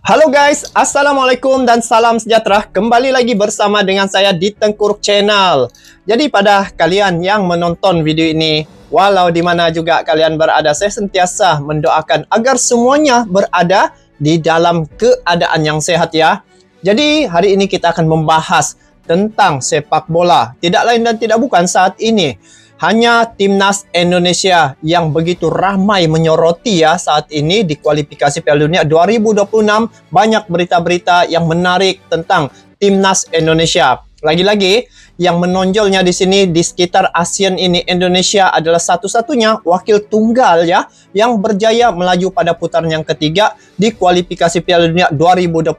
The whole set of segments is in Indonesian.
Halo guys, Assalamualaikum dan salam sejahtera. Kembali lagi bersama dengan saya di Tengkuruk Channel. Jadi pada kalian yang menonton video ini, walau di mana juga kalian berada, saya sentiasa mendoakan agar semuanya berada di dalam keadaan yang sehat ya. Jadi hari ini kita akan membahas tentang sepak bola. Tidak lain dan tidak bukan saat ini hanya Timnas Indonesia yang begitu ramai menyoroti ya saat ini di kualifikasi Piala Dunia 2026. Banyak berita-berita yang menarik tentang Timnas Indonesia. Lagi-lagi yang menonjolnya di sini di sekitar ASEAN ini, Indonesia adalah satu-satunya wakil tunggal ya yang berjaya melaju pada putaran yang ketiga di kualifikasi Piala Dunia 2026.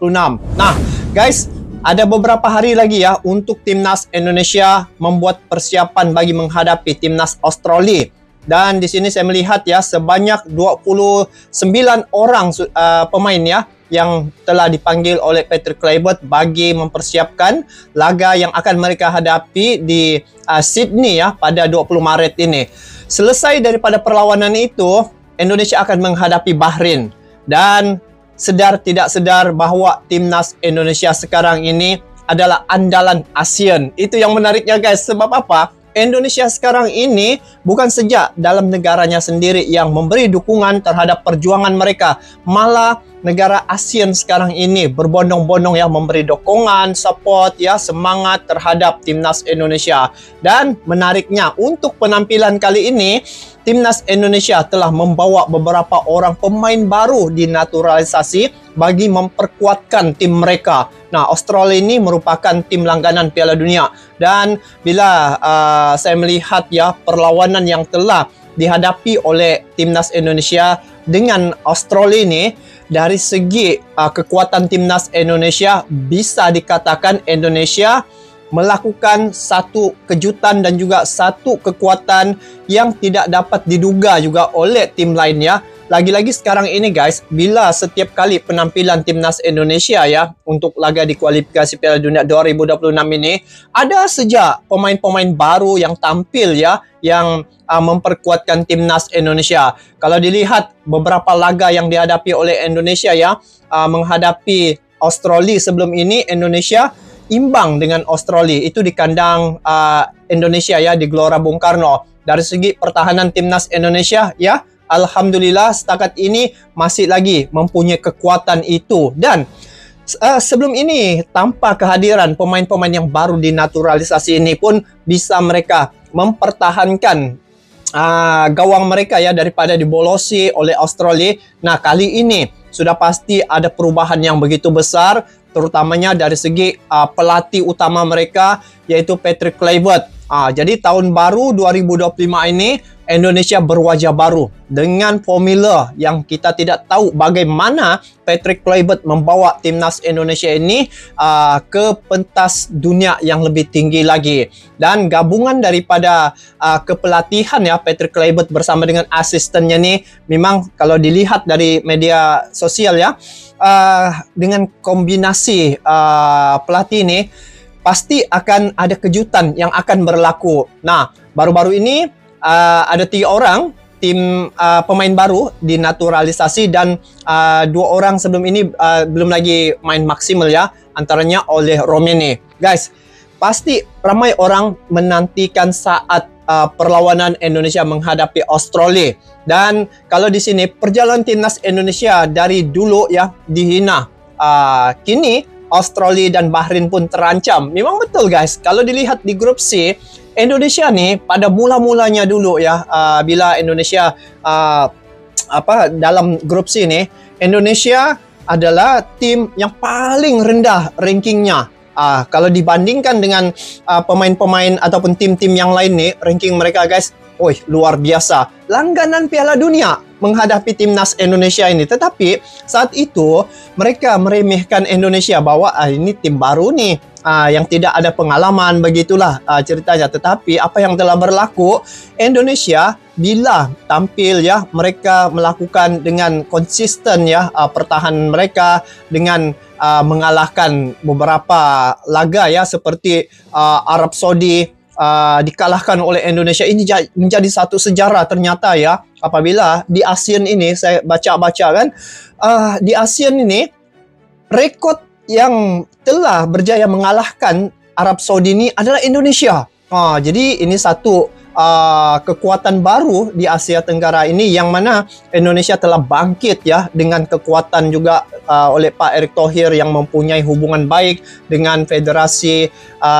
Nah, guys, ada beberapa hari lagi ya untuk Timnas Indonesia membuat persiapan bagi menghadapi Timnas Australia. Dan di sini saya melihat ya sebanyak 29 orang pemain ya yang telah dipanggil oleh Patrick Kluivert bagi mempersiapkan laga yang akan mereka hadapi di Sydney ya pada 20 Maret ini. Selesai daripada perlawanan itu, Indonesia akan menghadapi Bahrain. Dan sedar tidak sedar bahwa Timnas Indonesia sekarang ini adalah andalan ASEAN. Itu yang menariknya guys. Sebab apa? Indonesia sekarang ini bukan saja dalam negaranya sendiri yang memberi dukungan terhadap perjuangan mereka. Malah negara ASEAN sekarang ini berbondong-bondong yang memberi dukungan, support ya, semangat terhadap Timnas Indonesia. Dan menariknya untuk penampilan kali ini, Timnas Indonesia telah membawa beberapa orang pemain baru dinaturalisasi bagi memperkuatkan tim mereka. Nah, Australia ini merupakan tim langganan Piala Dunia. Dan bila saya melihat ya perlawanan yang telah dihadapi oleh Timnas Indonesia dengan Australia ini, dari segi kekuatan Timnas Indonesia bisa dikatakan Indonesia melakukan satu kejutan dan juga satu kekuatan yang tidak dapat diduga juga oleh tim lainnya. Lagi-lagi sekarang ini guys, bila setiap kali penampilan Timnas Indonesia ya untuk laga di kualifikasi Piala Dunia 2026 ini, ada saja pemain-pemain baru yang tampil ya, yang memperkuatkan Timnas Indonesia. Kalau dilihat beberapa laga yang dihadapi oleh Indonesia ya, menghadapi Australia sebelum ini, Indonesia imbang dengan Australia. Itu di kandang Indonesia ya, di Gelora Bung Karno. Dari segi pertahanan Timnas Indonesia ya, alhamdulillah setakat ini masih lagi mempunyai kekuatan itu. Dan sebelum ini tanpa kehadiran pemain-pemain yang baru dinaturalisasi ini pun bisa mereka mempertahankan gawang mereka ya daripada dibolosi oleh Australia. Nah, kali ini sudah pasti ada perubahan yang begitu besar, terutamanya dari segi pelatih utama mereka yaitu Patrick Kluivert. Jadi tahun baru 2025 ini Indonesia berwajah baru dengan formula yang kita tidak tahu bagaimana Patrick Kluivert membawa Timnas Indonesia ini ke pentas dunia yang lebih tinggi lagi. Dan gabungan daripada kepelatihan ya Patrick Kluivert bersama dengan asistennya ini, memang kalau dilihat dari media sosial ya, dengan kombinasi pelatih ini pasti akan ada kejutan yang akan berlaku. Nah, baru-baru ini ada 3 orang tim pemain baru dinaturalisasi dan 2 orang sebelum ini belum lagi main maksimal ya, antaranya oleh Romeni. Guys, pasti ramai orang menantikan saat perlawanan Indonesia menghadapi Australia. Dan kalau di sini perjalanan Timnas Indonesia dari dulu ya dihina, kini Australia dan Bahrain pun terancam. Memang betul guys, kalau dilihat di grup C, Indonesia nih pada mula-mulanya dulu ya, bila Indonesia dalam grup C nih, Indonesia adalah tim yang paling rendah rankingnya. Kalau dibandingkan dengan pemain-pemain ataupun tim-tim yang lain nih, ranking mereka guys, luar biasa. Langganan Piala Dunia menghadapi Timnas Indonesia ini. Tetapi saat itu mereka meremehkan Indonesia bahwa ini tim baru nih, yang tidak ada pengalaman, begitulah ceritanya. Tetapi apa yang telah berlaku, Indonesia bila tampil ya, mereka melakukan dengan konsisten ya pertahanan mereka dengan mengalahkan beberapa laga ya seperti Arab Saudi, dikalahkan oleh Indonesia. Ini menjadi satu sejarah ternyata ya, apabila di ASEAN ini saya baca-baca kan, di ASEAN ini rekod yang telah berjaya mengalahkan Arab Saudi ini adalah Indonesia. Jadi ini satu kekuatan baru di Asia Tenggara ini, yang mana Indonesia telah bangkit ya dengan kekuatan juga oleh Pak Erick Thohir yang mempunyai hubungan baik dengan federasi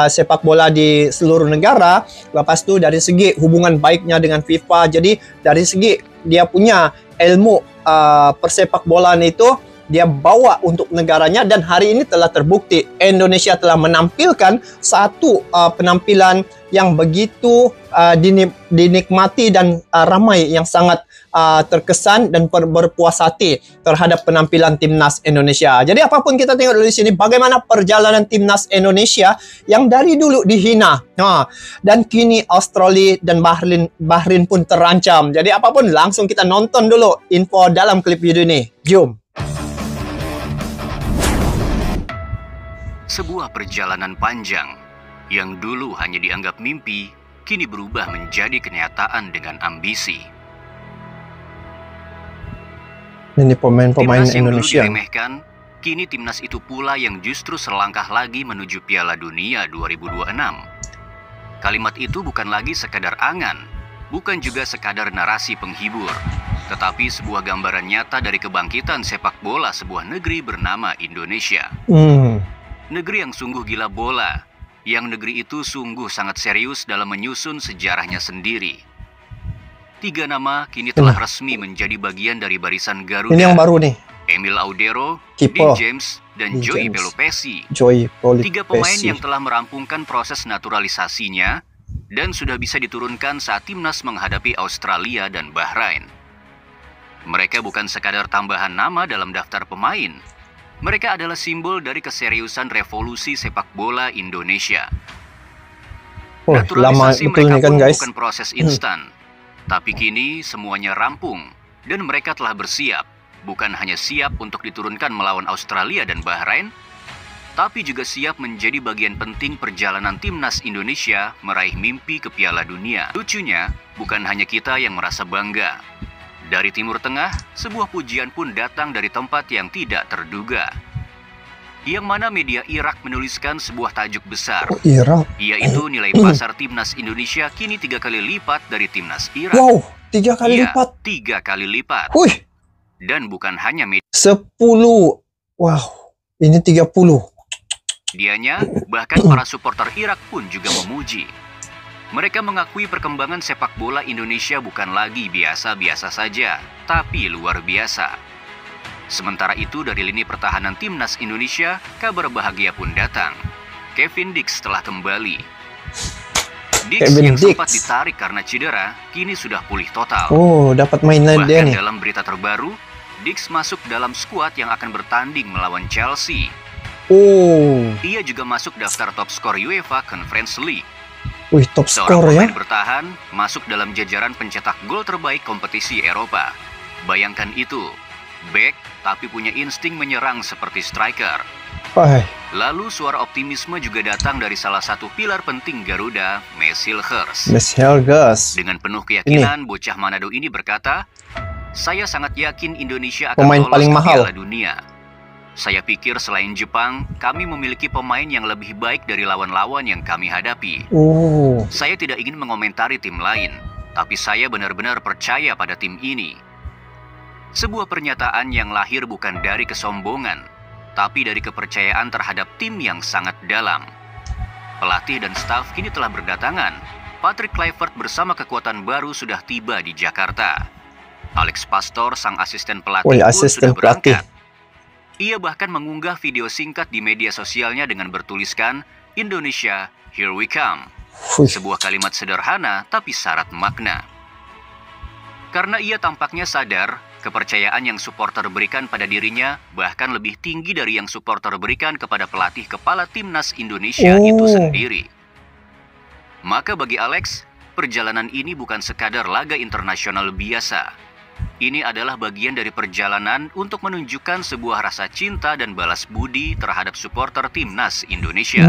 sepak bola di seluruh negara. Lepas tu dari segi hubungan baiknya dengan FIFA, jadi dari segi dia punya ilmu persepak bolaan itu dia bawa untuk negaranya, dan hari ini telah terbukti Indonesia telah menampilkan satu penampilan yang begitu dinikmati dan ramai yang sangat terkesan dan berpuas hati terhadap penampilan timnas Indonesia. Jadi apapun kita tengok di sini, bagaimana perjalanan timnas Indonesia yang dari dulu dihina, dan kini Australia dan Bahrain pun terancam. Jadi apapun, langsung kita nonton dulu info dalam klip video ini. Jom. Sebuah perjalanan panjang yang dulu hanya dianggap mimpi, kini berubah menjadi kenyataan dengan ambisi. Ini pemain-pemain Indonesia. Yang dulu diremehkan, kini timnas itu pula yang justru selangkah lagi menuju Piala Dunia 2026. Kalimat itu bukan lagi sekadar angan, bukan juga sekadar narasi penghibur, tetapi sebuah gambaran nyata dari kebangkitan sepak bola sebuah negeri bernama Indonesia. Negeri yang sungguh gila bola, yang negeri itu sungguh sangat serius dalam menyusun sejarahnya sendiri. 3 nama kini telah resmi menjadi bagian dari barisan Garuda. Ini yang baru nih. Emil Audero, Dean James, dan Joey Pelopessy. 3 pemain yang telah merampungkan proses naturalisasinya dan sudah bisa diturunkan saat timnas menghadapi Australia dan Bahrain. Mereka bukan sekadar tambahan nama dalam daftar pemain. Mereka adalah simbol dari keseriusan revolusi sepak bola Indonesia. Naturalisasi mereka pun bukan proses instan, tapi kini semuanya rampung dan mereka telah bersiap, bukan hanya siap untuk diturunkan melawan Australia dan Bahrain, tapi juga siap menjadi bagian penting perjalanan timnas Indonesia meraih mimpi ke Piala Dunia. Lucunya, bukan hanya kita yang merasa bangga. Dari Timur Tengah, sebuah pujian pun datang dari tempat yang tidak terduga. Yang mana media Irak menuliskan sebuah tajuk besar, yaitu nilai pasar timnas Indonesia kini 3 kali lipat dari timnas Irak. Wow, 3 kali lipat. 3 kali lipat. Dan bukan hanya media 10. Wow, ini 30. Medianya, bahkan para supporter Irak pun juga memuji. Mereka mengakui perkembangan sepak bola Indonesia bukan lagi biasa-biasa saja, tapi luar biasa. Sementara itu, dari lini pertahanan timnas Indonesia, kabar bahagia pun datang. Kevin Dix telah kembali. Dix yang sempat ditarik karena cedera, kini sudah pulih total. Dapat main dia nih. Bahkan dalam berita terbaru, Dix masuk dalam skuad yang akan bertanding melawan Chelsea. Ia juga masuk daftar top skor UEFA Conference League. Top skor ya. Seorang pemain bertahan masuk dalam jajaran pencetak gol terbaik kompetisi Eropa. Bayangkan itu, back tapi punya insting menyerang seperti striker. Lalu suara optimisme juga datang dari salah satu pilar penting Garuda, Messil Hers. Dengan penuh keyakinan, bocah Manado ini berkata, "Saya sangat yakin Indonesia akan lolos ke Piala Dunia. Saya pikir selain Jepang, kami memiliki pemain yang lebih baik dari lawan-lawan yang kami hadapi. Saya tidak ingin mengomentari tim lain, tapi saya benar-benar percaya pada tim ini." Sebuah pernyataan yang lahir bukan dari kesombongan, tapi dari kepercayaan terhadap tim yang sangat dalam. Pelatih dan staf kini telah berdatangan. Patrick Kluivert bersama kekuatan baru sudah tiba di Jakarta. Alex Pastor, sang asisten pelatih pun sudah berangkat. Ia bahkan mengunggah video singkat di media sosialnya dengan bertuliskan, "Indonesia, here we come." Sebuah kalimat sederhana tapi syarat makna. Karena ia tampaknya sadar, kepercayaan yang supporter berikan pada dirinya bahkan lebih tinggi dari yang supporter berikan kepada pelatih kepala timnas Indonesia itu sendiri. Maka bagi Alex, perjalanan ini bukan sekadar laga internasional biasa. Ini adalah bagian dari perjalanan untuk menunjukkan sebuah rasa cinta dan balas budi terhadap supporter timnas Indonesia.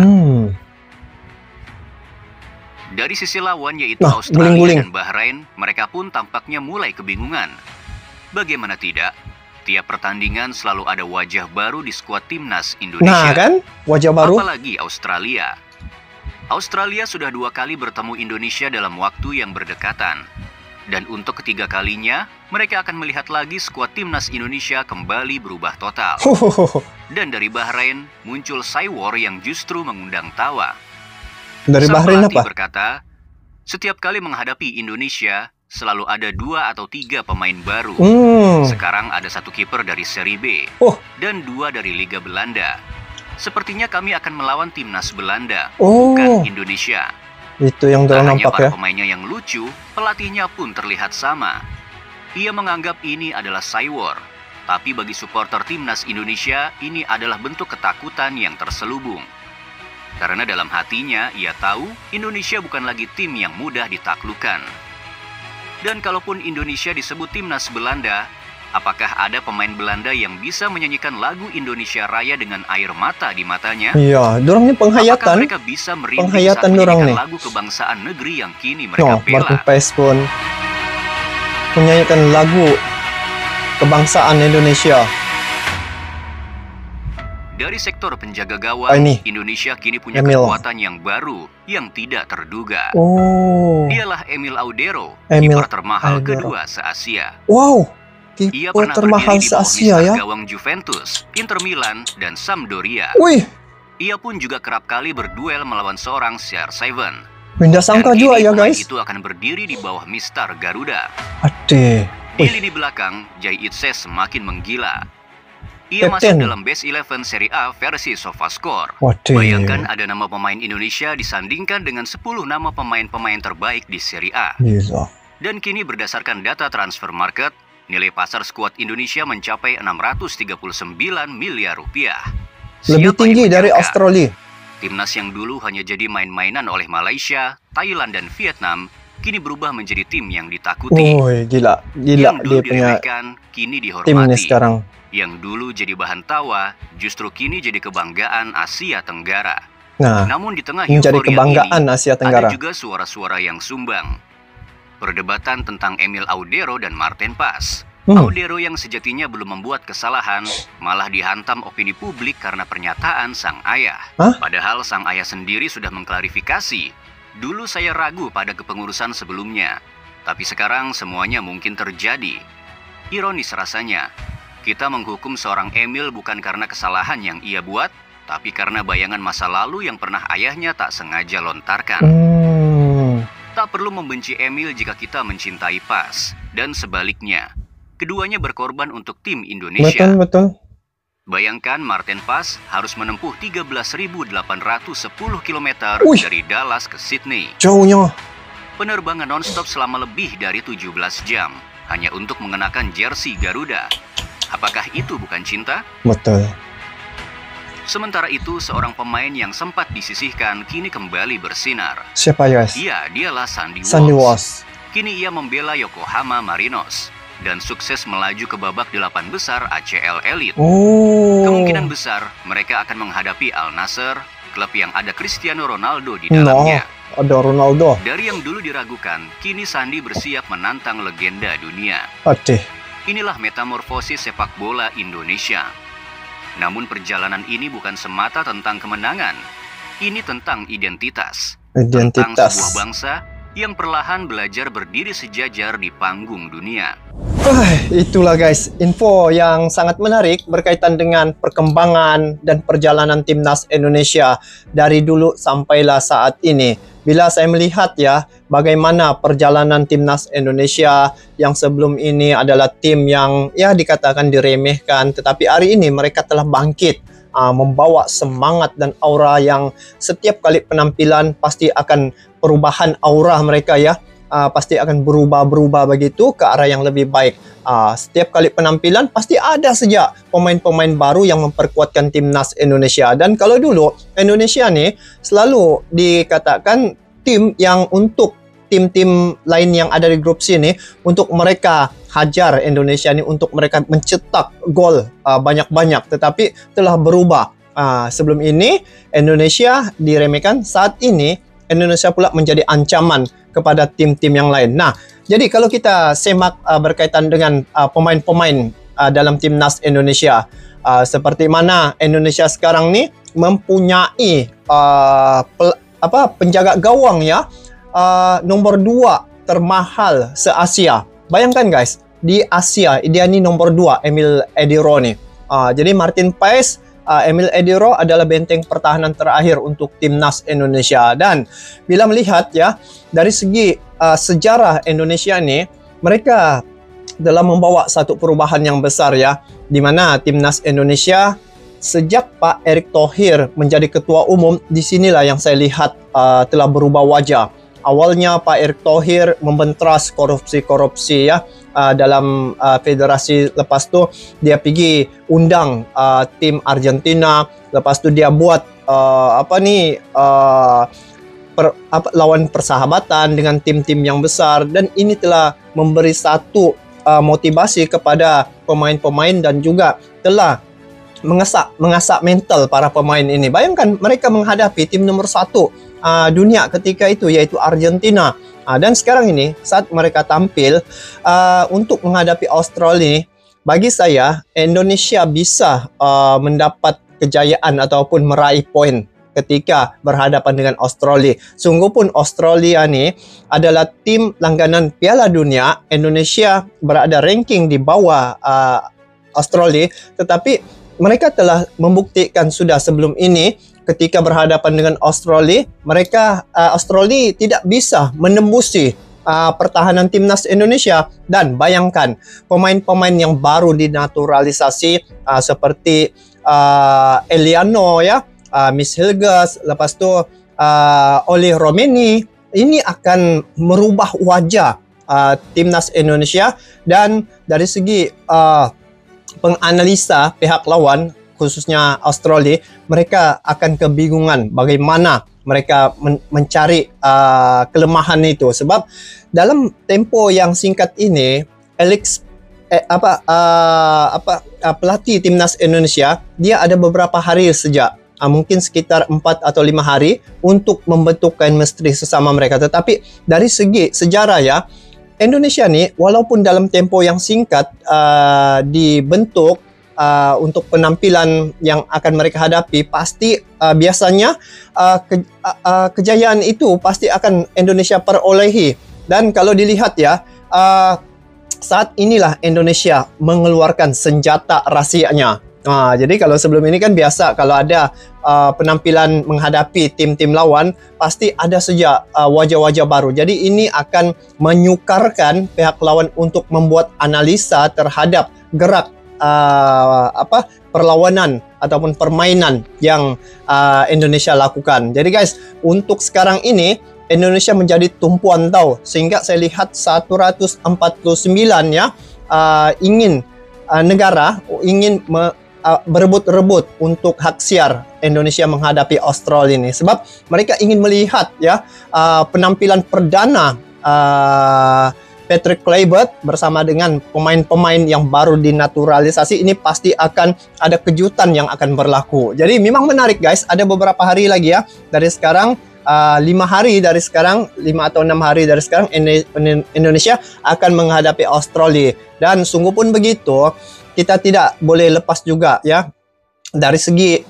Dari sisi lawan yaitu Australia dan Bahrain, mereka pun tampaknya mulai kebingungan. Bagaimana tidak, Setiap pertandingan selalu ada wajah baru di skuad timnas Indonesia. Nah kan, wajah baru. Apalagi Australia. Australia sudah 2 kali bertemu Indonesia dalam waktu yang berdekatan. Dan untuk ketiga kalinya, mereka akan melihat lagi skuad timnas Indonesia kembali berubah total. Dan dari Bahrain, muncul Saywar yang justru mengundang tawa. Dari Bahrain apa? Berkata, setiap kali menghadapi Indonesia, selalu ada 2 atau 3 pemain baru. Sekarang ada 1 kiper dari Serie B, dan 2 dari Liga Belanda. Sepertinya kami akan melawan timnas Belanda, bukan Indonesia. Itu yang dalam nampak ya. Pemainnya yang lucu, pelatihnya pun terlihat sama. Ia menganggap ini adalah Saywar. Tapi bagi supporter timnas Indonesia, ini adalah bentuk ketakutan yang terselubung. Karena dalam hatinya, ia tahu Indonesia bukan lagi tim yang mudah ditaklukkan. Dan kalaupun Indonesia disebut timnas Belanda, apakah ada pemain Belanda yang bisa menyanyikan lagu Indonesia Raya dengan air mata di matanya? Iya, dorangnya penghayatan. Apakah mereka bisa merinding saat menyanyikan lagu kebangsaan negeri yang kini mereka bela? Martin Paes pun menyanyikan lagu kebangsaan Indonesia. Dari sektor penjaga gawang, Indonesia kini punya kekuatan yang baru yang tidak terduga. Dialah Emil Audero, kiper termahal kedua se-Asia. Wow. Ia pernah berdiri di bawah mister gawang Juventus, Inter Milan, dan Sampdoria. Ia pun juga kerap kali berduel melawan seorang CR7. Benda sangka juga ya guys. Itu akan berdiri di bawah mister Garuda. Ade. Di lini belakang, Jai Itse semakin menggila. Ia masuk dalam Best 11 Serie A versi SofaScore. Bayangkan ada nama pemain Indonesia disandingkan dengan 10 nama pemain-pemain terbaik di Serie A. Dan kini berdasarkan data transfer market, nilai pasar skuad Indonesia mencapai 639 miliar rupiah. Lebih tinggi dari Australia. Timnas yang dulu hanya jadi main-mainan oleh Malaysia, Thailand, dan Vietnam, kini berubah menjadi tim yang ditakuti. Gila yang dulu dia punya kini dihormati. Tim ini sekarang. Yang dulu jadi bahan tawa, justru kini jadi kebanggaan Asia Tenggara. Namun di tengah menjadi kebanggaan ini, Asia Tenggara, ada juga suara-suara yang sumbang. Perdebatan tentang Emil Audero dan Martin Paes. Audero yang sejatinya belum membuat kesalahan, malah dihantam opini publik karena pernyataan sang ayah. Padahal sang ayah sendiri sudah mengklarifikasi. Dulu saya ragu pada kepengurusan sebelumnya, tapi sekarang semuanya mungkin terjadi. Ironis rasanya, kita menghukum seorang Emil bukan karena kesalahan yang ia buat, tapi karena bayangan masa lalu yang pernah ayahnya tak sengaja lontarkan. Tak perlu membenci Emil jika kita mencintai Paes, dan sebaliknya. Keduanya berkorban untuk tim Indonesia. Betul. Bayangkan Martin Paes harus menempuh 13.810 km dari Dallas ke Sydney. Jauhnya. Penerbangan non-stop selama lebih dari 17 jam, hanya untuk mengenakan jersey Garuda. Apakah itu bukan cinta? Betul. Sementara itu, seorang pemain yang sempat disisihkan kini kembali bersinar. Siapa guys? Dialah Sandy Walsh. Kini ia membela Yokohama Marinos dan sukses melaju ke babak 8 besar ACL Elite. Kemungkinan besar mereka akan menghadapi Al Nassr, klub yang ada Cristiano Ronaldo di dalamnya. Ada Ronaldo. Dari yang dulu diragukan, kini Sandy bersiap menantang legenda dunia. Inilah metamorfosis sepak bola Indonesia. Namun perjalanan ini bukan semata tentang kemenangan. Ini tentang identitas. Tentang sebuah bangsa yang perlahan belajar berdiri sejajar di panggung dunia. Itulah guys, info yang sangat menarik berkaitan dengan perkembangan dan perjalanan timnas Indonesia dari dulu sampailah saat ini. Bila saya melihat ya, bagaimana perjalanan timnas Indonesia yang sebelum ini adalah tim yang ya dikatakan diremehkan, tetapi hari ini mereka telah bangkit, membawa semangat dan aura yang setiap kali penampilan pasti akan perubahan aura mereka ya. Pasti akan berubah begitu ke arah yang lebih baik. Setiap kali penampilan pasti ada saja pemain-pemain baru yang memperkuatkan timnas Indonesia. Dan kalau dulu Indonesia nih selalu dikatakan tim yang untuk tim-tim lain yang ada di grup C ini untuk mereka hajar Indonesia ini, untuk mereka mencetak gol banyak-banyak, tetapi telah berubah. Sebelum ini Indonesia diremehkan, saat ini Indonesia pula menjadi ancaman kepada tim-tim yang lain. Nah, jadi kalau kita semak berkaitan dengan pemain-pemain dalam timnas Indonesia. Seperti mana Indonesia sekarang ni mempunyai penjaga gawang ya, nomor 2 termahal se-Asia. Bayangkan guys, di Asia dia ni nomor 2, Emil Ediro ni. Jadi Martin Paes, Emil Ediro adalah benteng pertahanan terakhir untuk timnas Indonesia. Dan bila melihat ya dari segi sejarah Indonesia ni, mereka telah membawa satu perubahan yang besar ya, di mana timnas Indonesia sejak Pak Erick Thohir menjadi ketua umum, di sinilah yang saya lihat telah berubah wajah. Awalnya Pak Erick Thohir membentras korupsi-korupsi ya dalam federasi. Lepas tu dia pergi undang tim Argentina. Lepas tu dia buat lawan persahabatan dengan tim-tim yang besar, dan ini telah memberi satu motivasi kepada pemain-pemain dan juga telah mengasah mental para pemain ini. Bayangkan mereka menghadapi tim nomor 1 dunia ketika itu, yaitu Argentina. Dan sekarang ini saat mereka tampil untuk menghadapi Australia, bagi saya Indonesia bisa mendapat kejayaan ataupun meraih poin ketika berhadapan dengan Australia. Sungguh pun Australia ni adalah tim langganan Piala Dunia. Indonesia berada ranking di bawah Australia, tetapi mereka telah membuktikan sudah sebelum ini ketika berhadapan dengan Australia, Australia tidak bisa menembusi pertahanan timnas Indonesia. Dan bayangkan pemain-pemain yang baru dinaturalisasi seperti Eliano ya, Miss Hilgers, lepas tu Oli Romeni, ini akan merubah wajah timnas Indonesia. Dan dari segi penganalisa pihak lawan, khususnya Australia, mereka akan kebingungan bagaimana mereka mencari kelemahan itu. Sebab dalam tempo yang singkat ini, pelatih timnas Indonesia, dia ada beberapa hari sejak, mungkin sekitar 4 atau 5 hari untuk membentuk chemistry sesama mereka. Tetapi dari segi sejarah ya, Indonesia ni walaupun dalam tempo yang singkat dibentuk untuk penampilan yang akan mereka hadapi, pasti biasanya kejayaan itu pasti akan Indonesia perolehi. Dan kalau dilihat ya, saat inilah Indonesia mengeluarkan senjata rahasianya. Jadi kalau sebelum ini kan biasa kalau ada penampilan menghadapi tim-tim lawan, pasti ada saja wajah-wajah baru. Jadi ini akan menyukarkan pihak lawan untuk membuat analisa terhadap gerak perlawanan ataupun permainan yang Indonesia lakukan. Jadi guys, untuk sekarang ini Indonesia menjadi tumpuan tahu, sehingga saya lihat 149 ya negara ingin berebut-rebut untuk hak siar Indonesia menghadapi Australia ini, sebab mereka ingin melihat ya penampilan perdana Patrick Kluivert bersama dengan pemain-pemain yang baru dinaturalisasi. Ini pasti akan ada kejutan yang akan berlaku. Jadi memang menarik guys, ada beberapa hari lagi ya dari sekarang, 5 hari dari sekarang, 5 atau 6 hari dari sekarang Indonesia akan menghadapi Australia. Dan sungguh pun begitu, kita tidak boleh lepas juga ya dari segi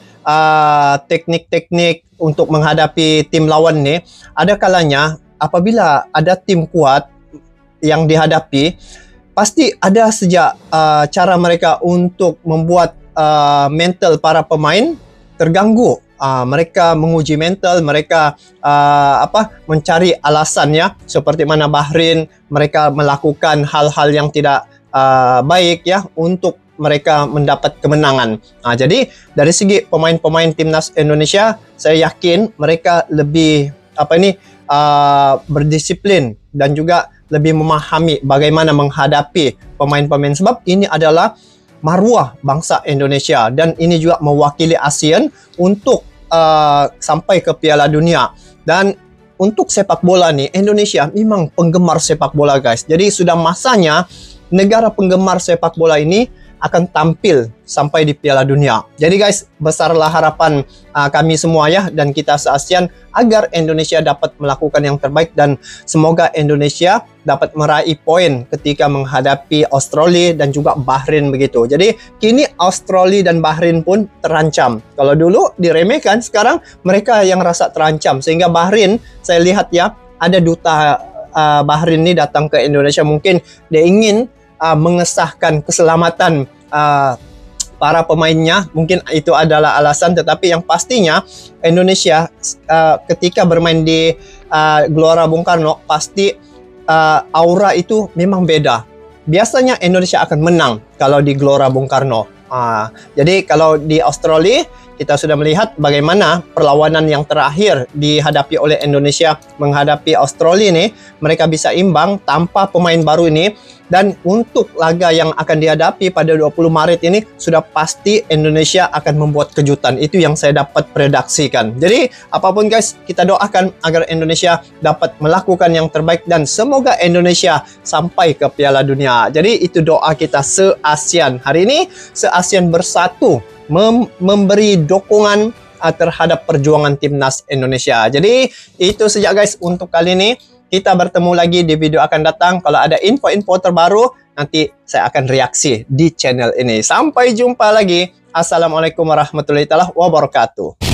teknik-teknik untuk menghadapi tim lawan nih. Ada kalanya apabila ada tim kuat yang dihadapi, pasti ada sejak cara mereka untuk membuat mental para pemain terganggu. Mereka menguji mental, mereka mencari alasannya, seperti mana Bahrain mereka melakukan hal-hal yang tidak baik ya untuk mereka mendapat kemenangan. Jadi dari segi pemain-pemain timnas Indonesia, saya yakin mereka lebih berdisiplin dan juga lebih memahami bagaimana menghadapi pemain-pemain, sebab ini adalah maruah bangsa Indonesia dan ini juga mewakili ASEAN untuk sampai ke Piala Dunia. Dan untuk sepak bola nih, Indonesia memang penggemar sepak bola guys. Jadi sudah masanya negara penggemar sepak bola ini akan tampil sampai di Piala Dunia. Jadi guys, besarlah harapan kami semua ya, dan kita se-ASEAN agar Indonesia dapat melakukan yang terbaik, dan semoga Indonesia dapat meraih poin ketika menghadapi Australia dan juga Bahrain begitu. Jadi kini Australia dan Bahrain pun terancam. Kalau dulu diremehkan, sekarang mereka yang rasa terancam, sehingga Bahrain, saya lihat ya, ada duta Bahrain ini datang ke Indonesia, mungkin dia ingin mengesahkan keselamatan para pemainnya, mungkin itu adalah alasan. Tetapi yang pastinya Indonesia ketika bermain di Gelora Bung Karno, pasti aura itu memang beda. Biasanya Indonesia akan menang kalau di Gelora Bung Karno. Jadi kalau di Australia, kita sudah melihat bagaimana perlawanan yang terakhir dihadapi oleh Indonesia menghadapi Australia ini, mereka bisa imbang tanpa pemain baru ini. Dan untuk laga yang akan dihadapi pada 20 Maret ini, sudah pasti Indonesia akan membuat kejutan. Itu yang saya dapat prediksikan. Jadi apapun guys, kita doakan agar Indonesia dapat melakukan yang terbaik, dan semoga Indonesia sampai ke Piala Dunia. Jadi itu doa kita se-ASEAN. Hari ini se-ASEAN bersatu memberi dukungan terhadap perjuangan timnas Indonesia. Jadi itu saja guys untuk kali ini. Kita bertemu lagi di video akan datang. Kalau ada info-info terbaru, nanti saya akan reaksi di channel ini. Sampai jumpa lagi. Assalamualaikum warahmatullahi wabarakatuh.